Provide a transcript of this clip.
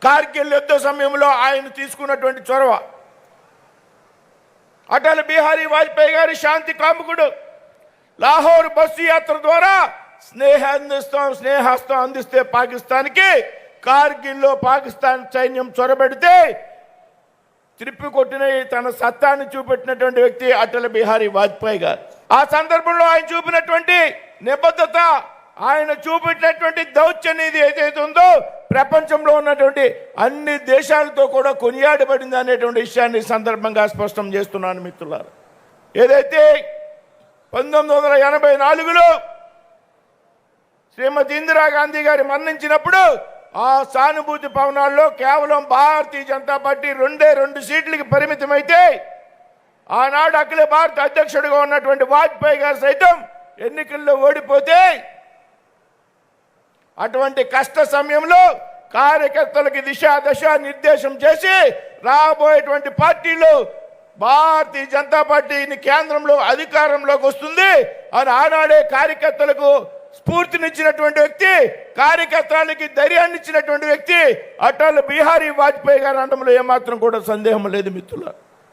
కార్గిల్ యుద్ధ సమయంలో ఆయన తీసుకున్నటువంటి చొరవ, అటల్ బిహారీ వాజ్పేయి గారి శాంతి కాముకుడు లాహోర్ బస్సు యాత్ర ద్వారా స్నేహాస్తం అందిస్తే పాకిస్తాన్కి, కార్గిల్లో పాకిస్తాన్ సైన్యం చొరబెడితే త్రిప్పికొట్టిన తన సత్తాన్ని చూపెట్టినటువంటి వ్యక్తి అటల్ బిహారీ వాజ్పేయి గారు. ఆ సందర్భంలో ఆయన చూపినటువంటి నిబద్ధత, ఆయన చూపెట్టినటువంటి దౌత్యనీతి ఏదైతే ఉందో ప్రపంచంలో ఉన్నటువంటి అన్ని దేశాలతో కూడా కొనియాడబడింది అనేటువంటి విషయాన్ని సందర్భంగా స్పష్టం చేస్తున్నాను మిత్రులారా. ఏదైతే 1984లో శ్రీమతి ఇందిరాగాంధీ గారి మరణించినప్పుడు ఆ సానుభూతి భవనాల్లో కేవలం భారతీయ జనతా పార్టీ 2 సీట్లకి పరిమితమైతే ఆనాడు అఖిల భారత అధ్యక్షుడిగా ఉన్నటువంటి వాజ్పేయి గారు సైతం ఎన్నికల్లో ఓడిపోతే అటువంటి కష్ట సమయంలో కార్యకర్తలకి దశ నిర్దేశం చేసి రాబోయేటువంటి పార్టీలో భారతీయ జనతా పార్టీని కేంద్రంలో అధికారంలోకి వస్తుంది అని ఆనాడే కార్యకర్తలకు స్ఫూర్తినిచ్చినటువంటి వ్యక్తి, కార్యకర్తలకి ధైర్యాన్ని ఇచ్చినటువంటి వ్యక్తి అటల్ బిహారీ వాజ్పేయి గారు అనడంలో ఏమాత్రం కూడా సందేహం లేదు మిత్రులారా.